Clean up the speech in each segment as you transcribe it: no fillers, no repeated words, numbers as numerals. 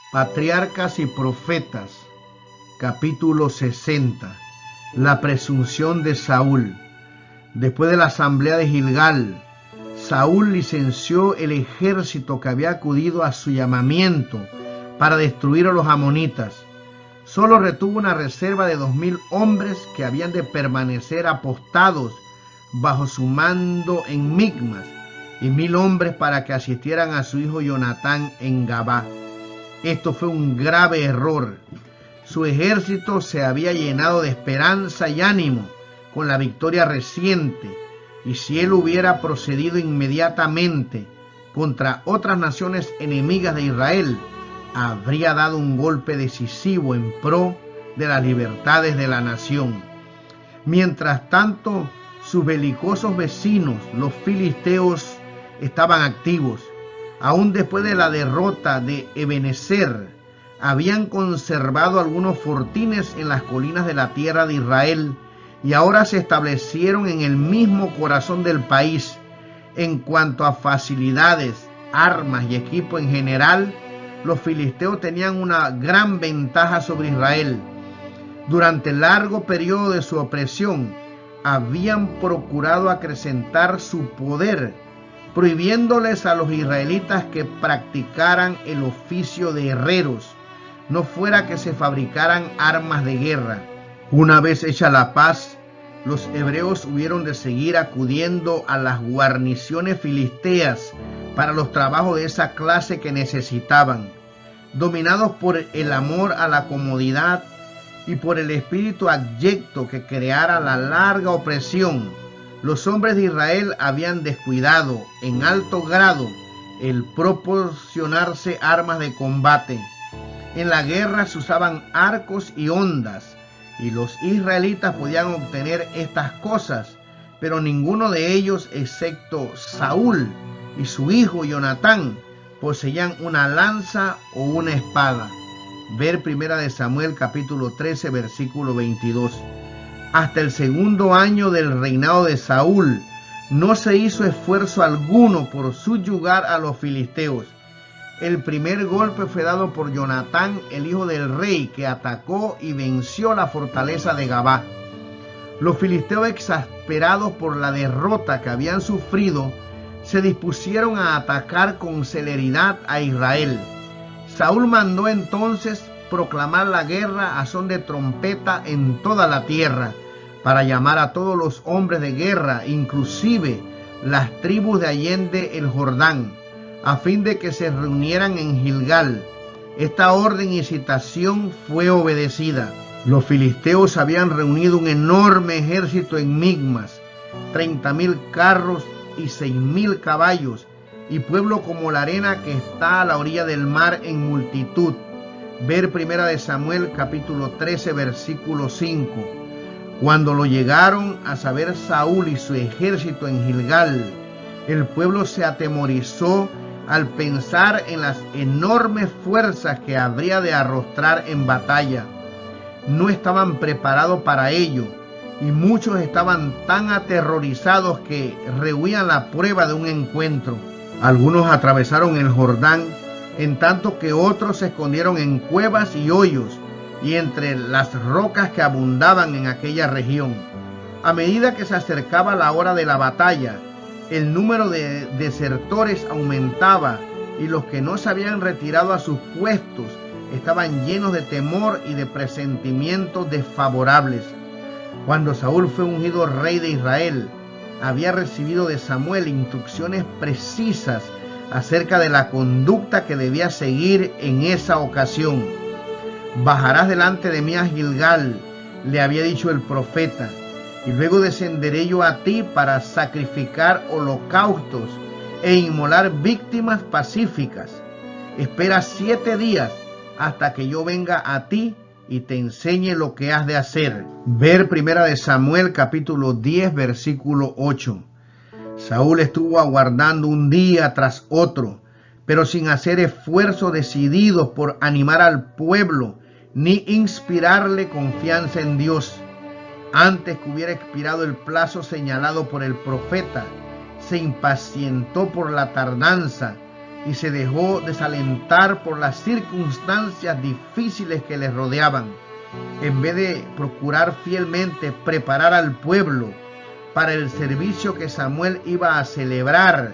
Patriarcas y Profetas, capítulo 60. La presunción de Saúl. Después de la asamblea de Gilgal, Saúl licenció el ejército que había acudido a su llamamiento para destruir a los amonitas. Solo retuvo una reserva de 2000 hombres que habían de permanecer apostados bajo su mando en Micmas, y 1000 hombres para que asistieran a su hijo Jonatán en Gabá. Esto fue un grave error. Su ejército se había llenado de esperanza y ánimo con la victoria reciente, y si él hubiera procedido inmediatamente contra otras naciones enemigas de Israel, habría dado un golpe decisivo en pro de las libertades de la nación. Mientras tanto, sus belicosos vecinos, los filisteos, estaban activos. Aún después de la derrota de Ebenezer, habían conservado algunos fortines en las colinas de la tierra de Israel, y ahora se establecieron en el mismo corazón del país. En cuanto a facilidades, armas y equipo en general, los filisteos tenían una gran ventaja sobre Israel. Durante el largo periodo de su opresión, habían procurado acrecentar su poder, prohibiéndoles a los israelitas que practicaran el oficio de herreros, no fuera que se fabricaran armas de guerra. Una vez hecha la paz, los hebreos hubieron de seguir acudiendo a las guarniciones filisteas para los trabajos de esa clase que necesitaban. Dominados por el amor a la comodidad y por el espíritu abyecto que creara la larga opresión, los hombres de Israel habían descuidado en alto grado el proporcionarse armas de combate. En la guerra se usaban arcos y hondas, y los israelitas podían obtener estas cosas, pero ninguno de ellos, excepto Saúl y su hijo Jonatán, poseían una lanza o una espada. Ver 1 Samuel capítulo 13 versículo 22. Hasta el segundo año del reinado de Saúl no se hizo esfuerzo alguno por subyugar a los filisteos. El primer golpe fue dado por Jonatán, el hijo del rey, que atacó y venció la fortaleza de Gabá. Los filisteos, exasperados por la derrota que habían sufrido, se dispusieron a atacar con celeridad a Israel. Saúl mandó entonces proclamar la guerra a son de trompeta en toda la tierra, para llamar a todos los hombres de guerra, inclusive las tribus de allende el Jordán, a fin de que se reunieran en Gilgal. Esta orden y citación fue obedecida. Los filisteos habían reunido un enorme ejército en Micmas, 30,000 carros y 6,000 caballos, y pueblo como la arena que está a la orilla del mar en multitud. Ver 1 Samuel capítulo 13 versículo 5. Cuando lo llegaron a saber Saúl y su ejército en Gilgal, el pueblo se atemorizó al pensar en las enormes fuerzas que habría de arrostrar en batalla. No estaban preparados para ello, y muchos estaban tan aterrorizados que rehuían la prueba de un encuentro. Algunos atravesaron el Jordán, en tanto que otros se escondieron en cuevas y hoyos y entre las rocas que abundaban en aquella región. A medida que se acercaba la hora de la batalla, el número de desertores aumentaba, y los que no se habían retirado a sus puestos estaban llenos de temor y de presentimientos desfavorables. Cuando Saúl fue ungido rey de Israel, había recibido de Samuel instrucciones precisas acerca de la conducta que debía seguir en esa ocasión. Bajarás delante de mí a Gilgal, le había dicho el profeta, y luego descenderé yo a ti para sacrificar holocaustos e inmolar víctimas pacíficas. Espera 7 días hasta que yo venga a ti y te enseñe lo que has de hacer. Ver 1 Samuel capítulo 10 versículo 8. Saúl estuvo aguardando un día tras otro, pero sin hacer esfuerzos decididos por animar al pueblo ni inspirarle confianza en Dios. Antes que hubiera expirado el plazo señalado por el profeta, se impacientó por la tardanza y se dejó desalentar por las circunstancias difíciles que le rodeaban. En vez de procurar fielmente preparar al pueblo para el servicio que Samuel iba a celebrar,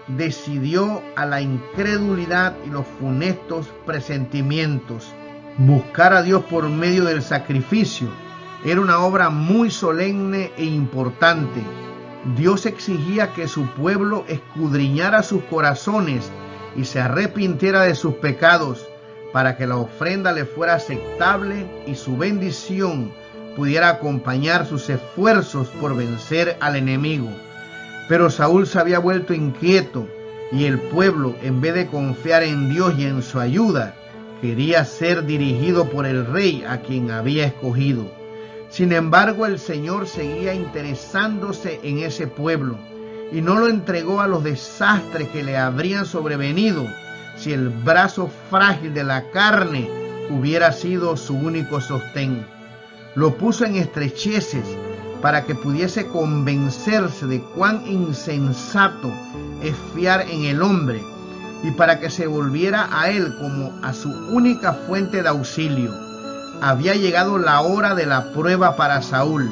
decidió a la incredulidad y los funestos presentimientos. Buscar a Dios por medio del sacrificio era una obra muy solemne e importante. Dios exigía que su pueblo escudriñara sus corazones y se arrepintiera de sus pecados para que la ofrenda le fuera aceptable y su bendición pudiera acompañar sus esfuerzos por vencer al enemigo. Pero Saúl se había vuelto inquieto y el pueblo, en vez de confiar en Dios y en su ayuda, quería ser dirigido por el rey a quien había escogido. Sin embargo, el Señor seguía interesándose en ese pueblo y no lo entregó a los desastres que le habrían sobrevenido si el brazo frágil de la carne hubiera sido su único sostén. Lo puso en estrecheces para que pudiese convencerse de cuán insensato es fiar en el hombre y para que se volviera a él como a su única fuente de auxilio. Había llegado la hora de la prueba para Saúl.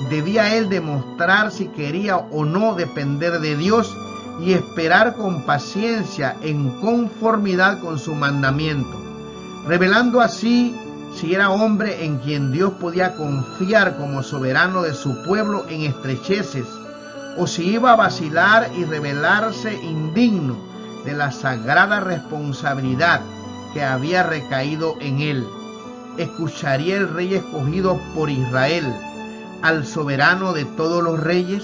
Debía él demostrar si quería o no depender de Dios y esperar con paciencia en conformidad con su mandamiento, revelando así si era hombre en quien Dios podía confiar como soberano de su pueblo en estrecheces, o si iba a vacilar y revelarse indigno de la sagrada responsabilidad que había recaído en él. ¿Escucharía el rey escogido por Israel al soberano de todos los reyes?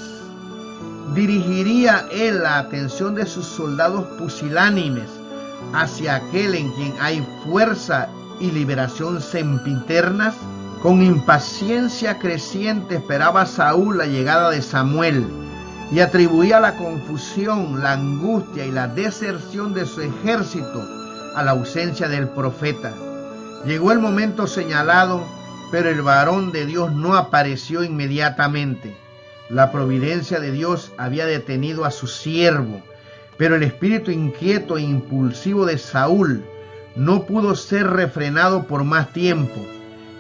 ¿Dirigiría él la atención de sus soldados pusilánimes hacia aquel en quien hay fuerza y liberación sempiternas? Con impaciencia creciente esperaba Saúl la llegada de Samuel y atribuía la confusión, la angustia y la deserción de su ejército a la ausencia del profeta. Llegó el momento señalado, pero el varón de Dios no apareció inmediatamente. La providencia de Dios había detenido a su siervo, pero el espíritu inquieto e impulsivo de Saúl no pudo ser refrenado por más tiempo.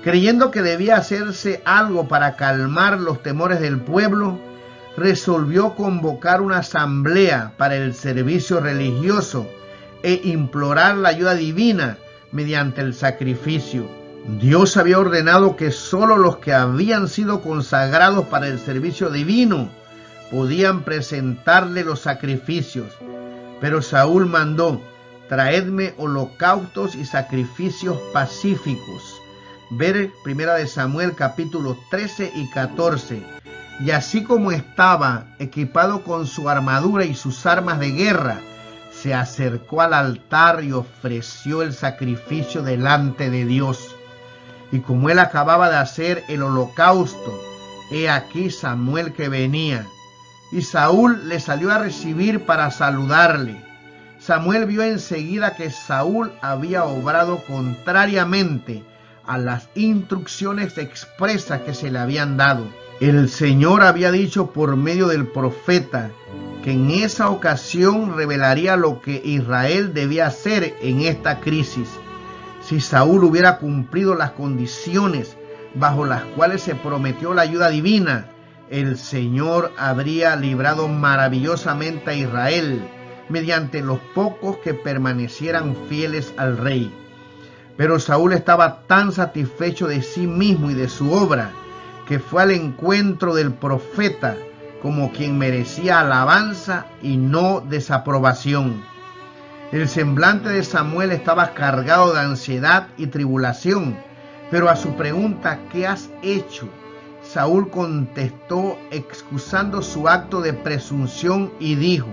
Creyendo que debía hacerse algo para calmar los temores del pueblo, resolvió convocar una asamblea para el servicio religioso e implorar la ayuda divina mediante el sacrificio. Dios había ordenado que sólo los que habían sido consagrados para el servicio divino podían presentarle los sacrificios. Pero Saúl mandó: traedme holocaustos y sacrificios pacíficos. Ver 1 Samuel capítulo 13 y 14. Y así como estaba equipado con su armadura y sus armas de guerra, se acercó al altar y ofreció el sacrificio delante de Dios. Y como él acababa de hacer el holocausto, he aquí Samuel que venía, y Saúl le salió a recibir para saludarle. Samuel vio enseguida que Saúl había obrado contrariamente a las instrucciones expresas que se le habían dado. El Señor había dicho por medio del profeta que en esa ocasión revelaría lo que Israel debía hacer en esta crisis. Si Saúl hubiera cumplido las condiciones bajo las cuales se prometió la ayuda divina, el Señor habría librado maravillosamente a Israel mediante los pocos que permanecieran fieles al rey. Pero Saúl estaba tan satisfecho de sí mismo y de su obra que fue al encuentro del profeta como quien merecía alabanza y no desaprobación. El semblante de Samuel estaba cargado de ansiedad y tribulación, pero a su pregunta ¿qué has hecho?, Saúl contestó excusando su acto de presunción y dijo: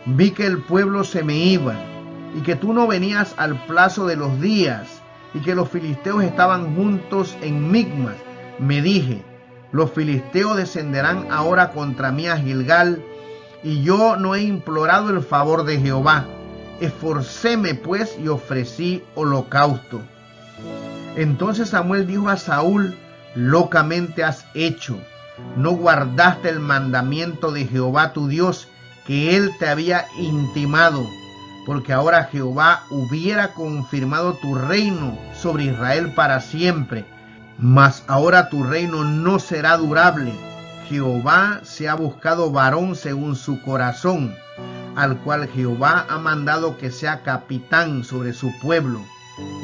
vi que el pueblo se me iba y que tú no venías al plazo de los días y que los filisteos estaban juntos en Micmas. Me dije: los filisteos descenderán ahora contra mí a Gilgal, y yo no he implorado el favor de Jehová. Esforcéme pues y ofrecí holocausto. Entonces Samuel dijo a Saúl: locamente has hecho. No guardaste el mandamiento de Jehová tu Dios que él te había intimado. porque ahora Jehová hubiera confirmado tu reino sobre Israel para siempre. Mas ahora tu reino no será durable. Jehová se ha buscado varón según su corazón, al cual Jehová ha mandado que sea capitán sobre su pueblo.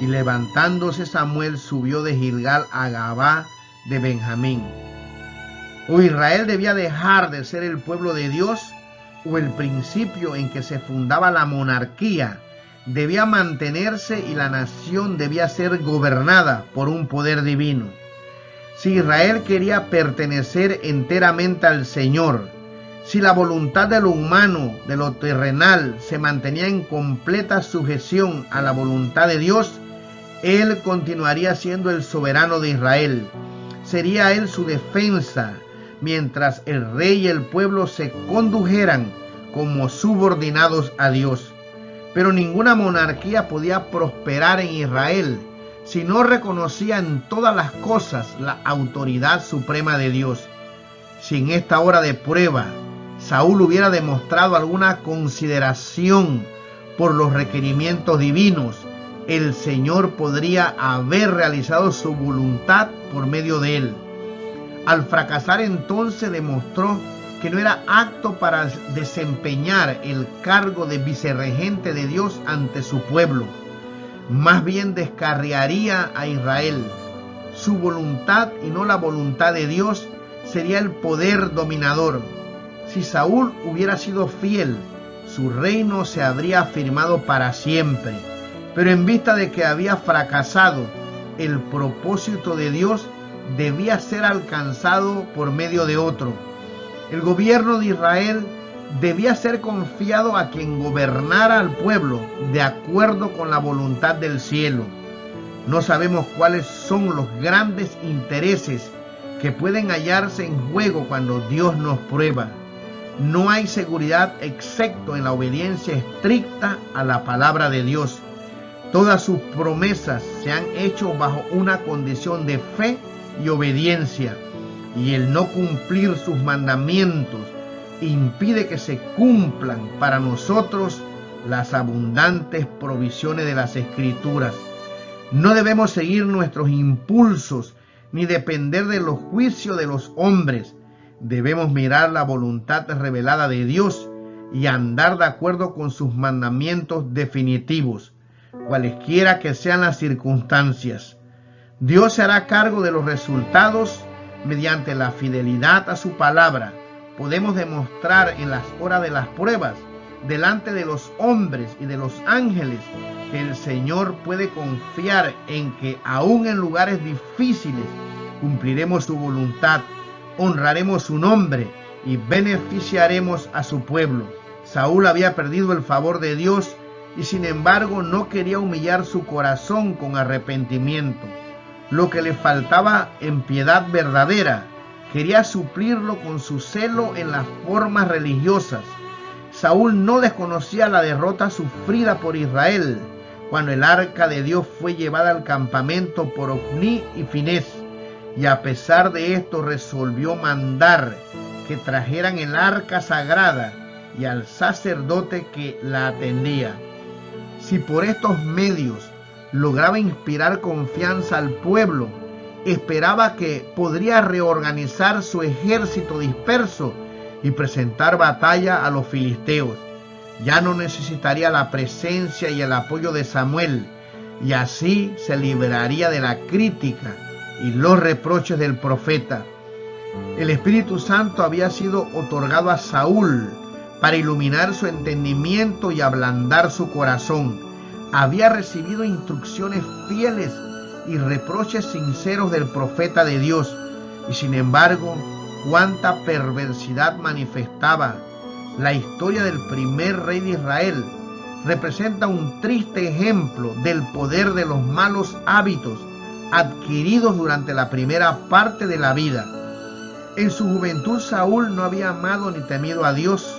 Y levantándose Samuel subió de Gilgal a Gabá de Benjamín. O Israel debía dejar de ser el pueblo de Dios, o el principio en que se fundaba la monarquía debía mantenerse y la nación debía ser gobernada por un poder divino. Si Israel quería pertenecer enteramente al Señor, si la voluntad de lo humano, de lo terrenal, se mantenía en completa sujeción a la voluntad de Dios, Él continuaría siendo el soberano de Israel. Sería Él su defensa, mientras el rey y el pueblo se condujeran como subordinados a Dios. Pero ninguna monarquía podía prosperar en Israel si no reconocía en todas las cosas la autoridad suprema de Dios. Si en esta hora de prueba Saúl hubiera demostrado alguna consideración por los requerimientos divinos, el Señor podría haber realizado su voluntad por medio de él. Al fracasar entonces demostró que no era apto para desempeñar el cargo de vicerregente de Dios ante su pueblo. Más bien descarriaría a Israel. Su voluntad y no la voluntad de Dios sería el poder dominador. Si Saúl hubiera sido fiel, su reino se habría afirmado para siempre. Pero en vista de que había fracasado, el propósito de Dios debía ser alcanzado por medio de otro. El gobierno de Israel debía ser confiado a quien gobernara al pueblo de acuerdo con la voluntad del cielo. No sabemos cuáles son los grandes intereses que pueden hallarse en juego cuando Dios nos prueba. No hay seguridad excepto en la obediencia estricta a la palabra de Dios. Todas sus promesas se han hecho bajo una condición de fe y obediencia, y el no cumplir sus mandamientos impide que se cumplan para nosotros las abundantes provisiones de las Escrituras. No debemos seguir nuestros impulsos ni depender de los juicios de los hombres. Debemos mirar la voluntad revelada de Dios y andar de acuerdo con sus mandamientos definitivos, cualesquiera que sean las circunstancias. Dios se hará cargo de los resultados mediante la fidelidad a su palabra. Podemos demostrar en las horas de las pruebas, delante de los hombres y de los ángeles, que el Señor puede confiar en que aún en lugares difíciles cumpliremos su voluntad, honraremos su nombre y beneficiaremos a su pueblo. Saúl había perdido el favor de Dios y sin embargo no quería humillar su corazón con arrepentimiento. Lo que le faltaba en piedad verdadera, quería suplirlo con su celo en las formas religiosas. Saúl no desconocía la derrota sufrida por Israel cuando el arca de Dios fue llevada al campamento por Ofní y Finés, y a pesar de esto resolvió mandar que trajeran el arca sagrada y al sacerdote que la atendía. Si por estos medios lograba inspirar confianza al pueblo, esperaba que podría reorganizar su ejército disperso y presentar batalla a los filisteos. Ya no necesitaría la presencia y el apoyo de Samuel, y así se libraría de la crítica y los reproches del profeta. El Espíritu Santo había sido otorgado a Saúl para iluminar su entendimiento y ablandar su corazón. Había recibido instrucciones fieles y reproches sinceros del profeta de Dios, y sin embargo, cuánta perversidad manifestaba. La historia del primer rey de Israel representa un triste ejemplo del poder de los malos hábitos adquiridos durante la primera parte de la vida. En su juventud Saúl no había amado ni temido a Dios,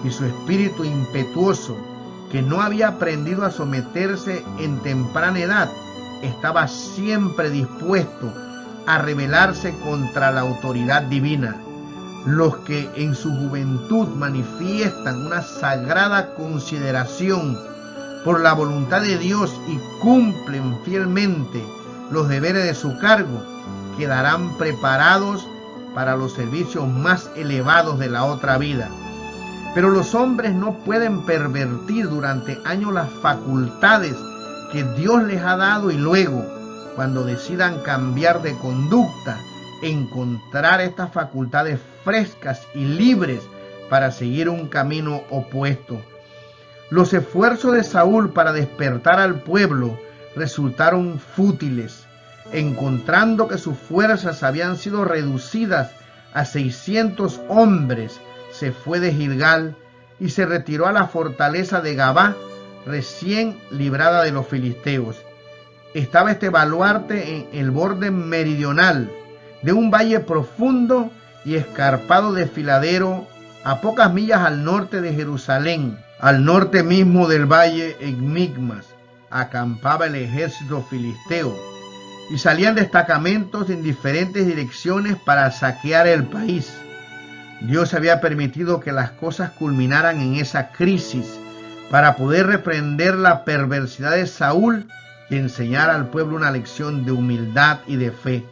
y su espíritu impetuoso, que no había aprendido a someterse en temprana edad, estaba siempre dispuesto a rebelarse contra la autoridad divina. Los que en su juventud manifiestan una sagrada consideración por la voluntad de Dios y cumplen fielmente los deberes de su cargo, quedarán preparados para los servicios más elevados de la otra vida. Pero los hombres no pueden pervertir durante años las facultades que Dios les ha dado y luego, cuando decidan cambiar de conducta, encontrar estas facultades frescas y libres para seguir un camino opuesto. Los esfuerzos de Saúl para despertar al pueblo resultaron fútiles, encontrando que sus fuerzas habían sido reducidas a 600 hombres. Se fue de Gilgal y se retiró a la fortaleza de Gabá, recién librada de los filisteos. Estaba este baluarte en el borde meridional de un valle profundo y escarpado desfiladero a pocas millas al norte de Jerusalén, al norte mismo del valle en Migmas. Acampaba el ejército filisteo y salían destacamentos en diferentes direcciones para saquear el país. Dios había permitido que las cosas culminaran en esa crisis para poder reprender la perversidad de Saúl y enseñar al pueblo una lección de humildad y de fe.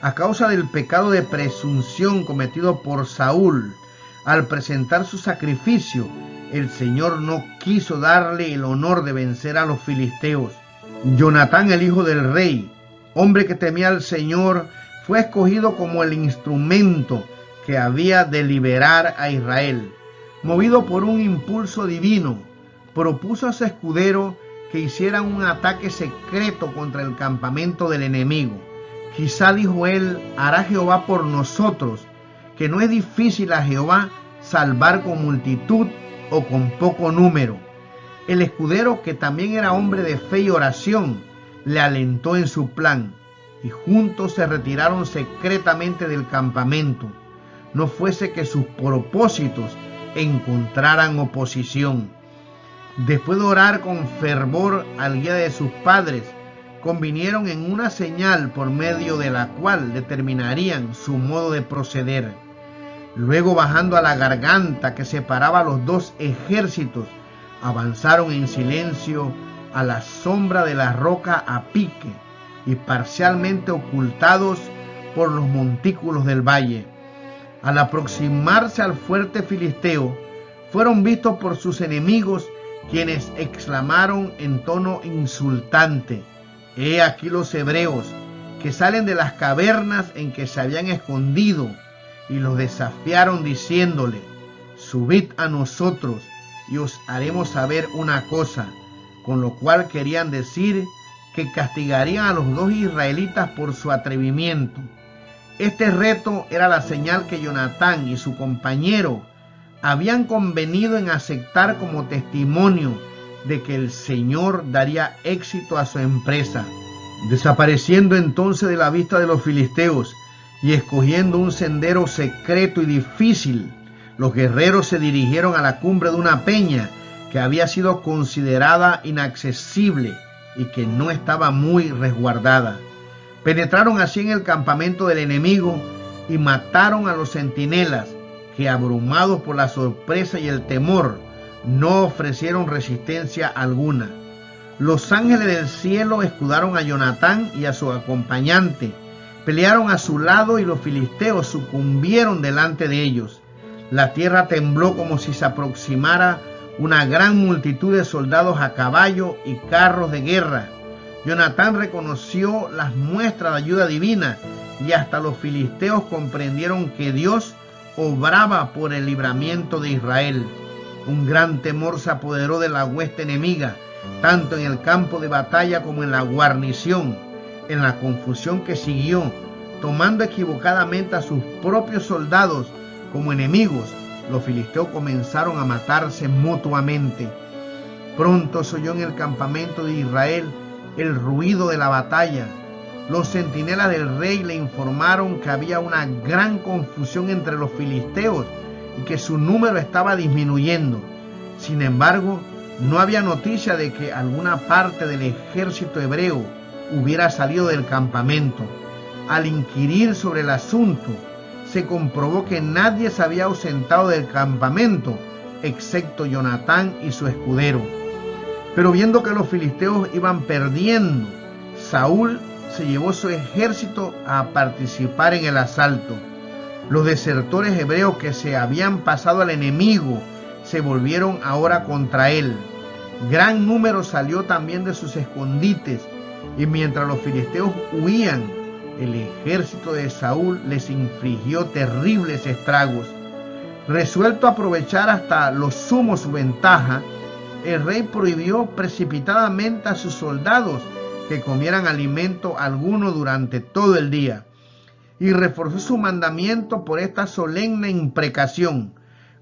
A causa del pecado de presunción cometido por Saúl, al presentar su sacrificio, el Señor no quiso darle el honor de vencer a los filisteos. Jonatán, el hijo del rey, hombre que temía al Señor, fue escogido como el instrumento que había de liberar a Israel. Movido por un impulso divino, propuso a su escudero que hicieran un ataque secreto contra el campamento del enemigo. Quizá, dijo él, hará Jehová por nosotros, que no es difícil a Jehová salvar con multitud o con poco número. El escudero, que también era hombre de fe y oración, le alentó en su plan, y juntos se retiraron secretamente del campamento, no fuese que sus propósitos encontraran oposición. Después de orar con fervor al guía de sus padres, convinieron en una señal por medio de la cual determinarían su modo de proceder. Luego, bajando a la garganta que separaba a los dos ejércitos, avanzaron en silencio a la sombra de la roca a pique y parcialmente ocultados por los montículos del valle. Al aproximarse al fuerte filisteo, fueron vistos por sus enemigos, quienes exclamaron en tono insultante: «He aquí los hebreos que salen de las cavernas en que se habían escondido», y los desafiaron diciéndole: «Subid a nosotros y os haremos saber una cosa», con lo cual querían decir que castigarían a los dos israelitas por su atrevimiento. Este reto era la señal que Jonatán y su compañero habían convenido en aceptar como testimonio de que el Señor daría éxito a su empresa. Desapareciendo entonces de la vista de los filisteos y escogiendo un sendero secreto y difícil, los guerreros se dirigieron a la cumbre de una peña que había sido considerada inaccesible y que no estaba muy resguardada. Penetraron así en el campamento del enemigo y mataron a los centinelas, que, abrumados por la sorpresa y el temor, no ofrecieron resistencia alguna. Los ángeles del cielo escudaron a Jonatán y a su acompañante, pelearon a su lado y los filisteos sucumbieron delante de ellos. La tierra tembló como si se aproximara una gran multitud de soldados a caballo y carros de guerra. Jonatán reconoció las muestras de ayuda divina y hasta los filisteos comprendieron que Dios obraba por el libramiento de Israel. Un gran temor se apoderó de la hueste enemiga, tanto en el campo de batalla como en la guarnición. En la confusión que siguió, tomando equivocadamente a sus propios soldados como enemigos, los filisteos comenzaron a matarse mutuamente. Pronto se oyó en el campamento de Israel el ruido de la batalla. Los centinelas del rey le informaron que había una gran confusión entre los filisteos y que su número estaba disminuyendo. Sin embargo, no había noticia de que alguna parte del ejército hebreo hubiera salido del campamento. Al inquirir sobre el asunto, se comprobó que nadie se había ausentado del campamento, excepto Jonatán y su escudero. Pero viendo que los filisteos iban perdiendo, Saúl se llevó su ejército a participar en el asalto. Los desertores hebreos que se habían pasado al enemigo se volvieron ahora contra él. Gran número salió también de sus escondites, y mientras los filisteos huían, el ejército de Saúl les infligió terribles estragos. Resuelto a aprovechar hasta lo sumo su ventaja, el rey prohibió precipitadamente a sus soldados que comieran alimento alguno durante todo el día, y reforzó su mandamiento por esta solemne imprecación: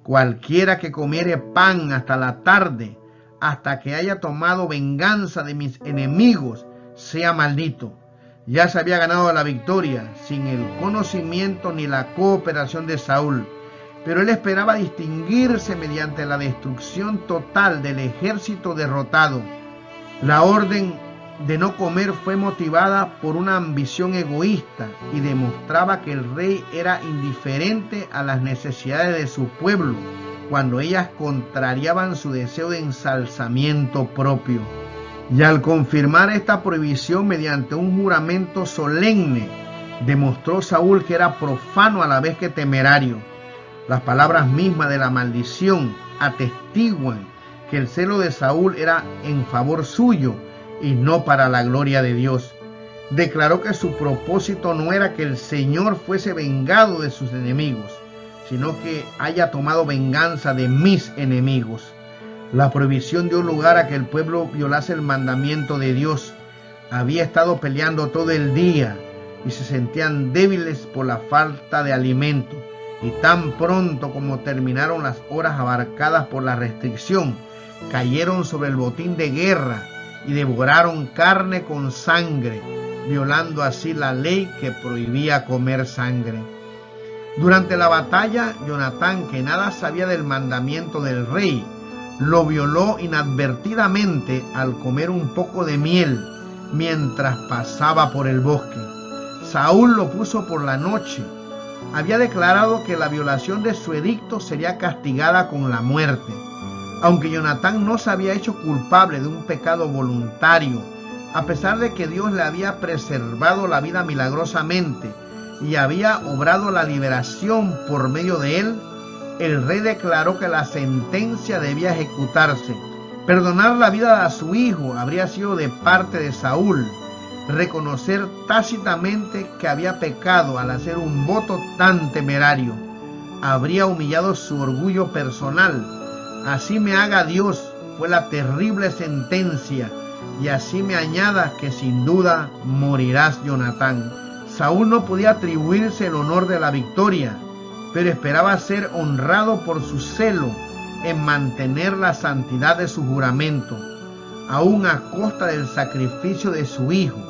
cualquiera que comiere pan hasta la tarde, hasta que haya tomado venganza de mis enemigos, sea maldito. Ya se había ganado la victoria sin el conocimiento ni la cooperación de Saúl, pero él esperaba distinguirse mediante la destrucción total del ejército derrotado. La orden de no comer fue motivada por una ambición egoísta y demostraba que el rey era indiferente a las necesidades de su pueblo cuando ellas contrariaban su deseo de ensalzamiento propio. Y al confirmar esta prohibición mediante un juramento solemne, demostró Saúl que era profano a la vez que temerario. Las palabras mismas de la maldición atestiguan que el celo de Saúl era en favor suyo y no para la gloria de Dios. Declaró que su propósito no era que el Señor fuese vengado de sus enemigos, sino que haya tomado venganza de mis enemigos. La prohibición dio lugar a que el pueblo violase el mandamiento de Dios. Había estado peleando todo el día y se sentían débiles por la falta de alimento. Y tan pronto como terminaron las horas abarcadas por la restricción, cayeron sobre el botín de guerra y devoraron carne con sangre, violando así la ley que prohibía comer sangre. Durante la batalla, Jonatán, que nada sabía del mandamiento del rey, lo violó inadvertidamente al comer un poco de miel mientras pasaba por el bosque. Saúl lo puso por la noche. Había declarado que la violación de su edicto sería castigada con la muerte. Aunque Jonatán no se había hecho culpable de un pecado voluntario, a pesar de que Dios le había preservado la vida milagrosamente y había obrado la liberación por medio de él, el rey declaró que la sentencia debía ejecutarse. Perdonar la vida a su hijo habría sido de parte de Saúl. Reconocer tácitamente que había pecado al hacer un voto tan temerario habría humillado su orgullo personal. Así me haga Dios, fue la terrible sentencia, y así me añadas que sin duda morirás, Jonatán. Saúl no podía atribuirse el honor de la victoria, pero esperaba ser honrado por su celo en mantener la santidad de su juramento, aún a costa del sacrificio de su hijo.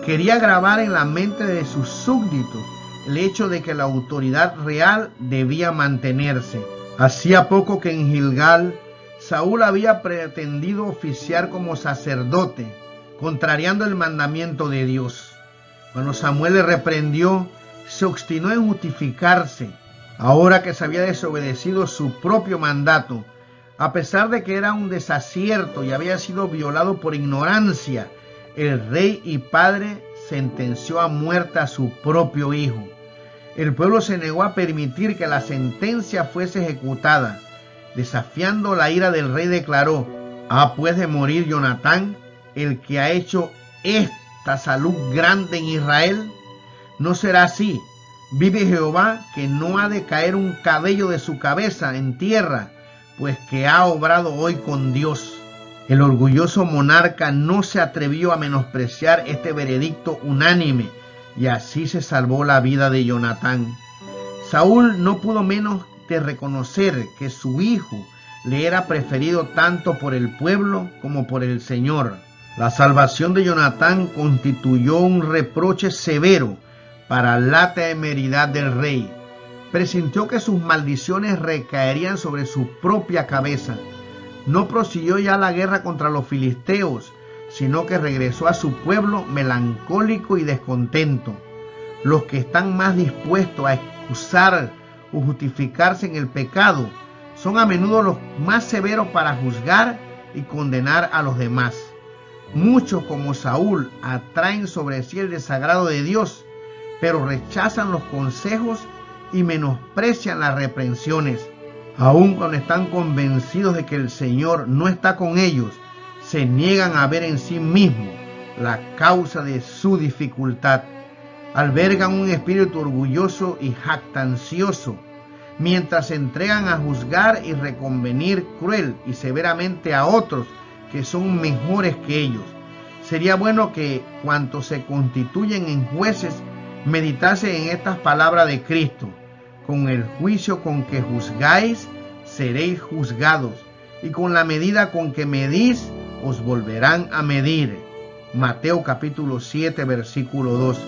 Quería grabar en la mente de sus súbditos el hecho de que la autoridad real debía mantenerse. Hacía poco que en Gilgal, Saúl había pretendido oficiar como sacerdote, contrariando el mandamiento de Dios. Cuando Samuel le reprendió, se obstinó en justificarse, ahora que se había desobedecido su propio mandato, a pesar de que era un desacierto y había sido violado por ignorancia. El rey y padre sentenció a muerte a su propio hijo. El pueblo se negó a permitir que la sentencia fuese ejecutada. Desafiando la ira del rey, declaró: ¿Ha pues de morir Jonatán, el que ha hecho esta salud grande en Israel? No será así. Vive Jehová, que no ha de caer un cabello de su cabeza en tierra, pues que ha obrado hoy con Dios. El orgulloso monarca no se atrevió a menospreciar este veredicto unánime, y así se salvó la vida de Jonatán. Saúl no pudo menos de reconocer que su hijo le era preferido tanto por el pueblo como por el Señor. La salvación de Jonatán constituyó un reproche severo para la temeridad del rey. Presintió que sus maldiciones recaerían sobre su propia cabeza. No prosiguió ya la guerra contra los filisteos, sino que regresó a su pueblo melancólico y descontento. Los que están más dispuestos a excusar o justificarse en el pecado son a menudo los más severos para juzgar y condenar a los demás. Muchos, como Saúl, atraen sobre sí el desagrado de Dios, pero rechazan los consejos y menosprecian las reprensiones. Aun cuando están convencidos de que el Señor no está con ellos, se niegan a ver en sí mismos la causa de su dificultad. Albergan un espíritu orgulloso y jactancioso, mientras se entregan a juzgar y reconvenir cruel y severamente a otros que son mejores que ellos. Sería bueno que cuantos se constituyen en jueces meditase en estas palabras de Cristo: con el juicio con que juzgáis, seréis juzgados, y con la medida con que medís, os volverán a medir. Mateo capítulo 7, versículo 2.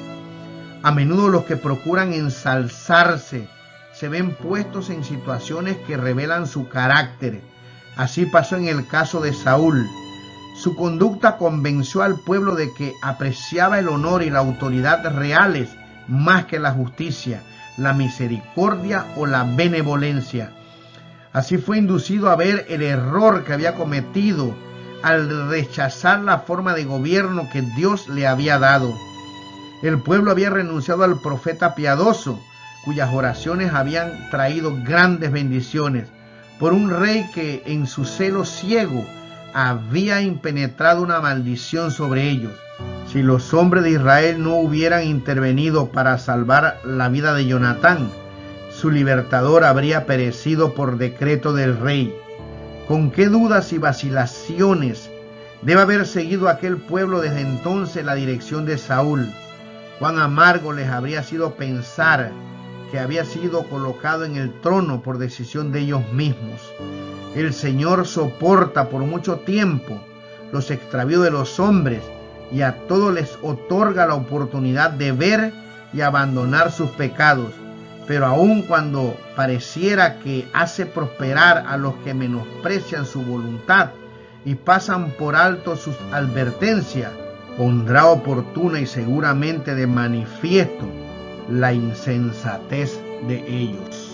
A menudo los que procuran ensalzarse se ven puestos en situaciones que revelan su carácter. Así pasó en el caso de Saúl. Su conducta convenció al pueblo de que apreciaba el honor y la autoridad reales más que la justicia, la misericordia o la benevolencia. Así fue inducido a ver el error que había cometido al rechazar la forma de gobierno que Dios le había dado. El pueblo había renunciado al profeta piadoso, cuyas oraciones habían traído grandes bendiciones, por un rey que en su celo ciego había impenetrado una maldición sobre ellos. Si los hombres de Israel no hubieran intervenido para salvar la vida de Jonatán, su libertador habría perecido por decreto del rey. ¿Con qué dudas y vacilaciones debe haber seguido aquel pueblo desde entonces la dirección de Saúl? Cuán amargo les habría sido pensar que había sido colocado en el trono por decisión de ellos mismos. El Señor soporta por mucho tiempo los extravíos de los hombres y a todos les otorga la oportunidad de ver y abandonar sus pecados. Pero aun cuando pareciera que hace prosperar a los que menosprecian su voluntad y pasan por alto sus advertencias, pondrá oportuna y seguramente de manifiesto la insensatez de ellos.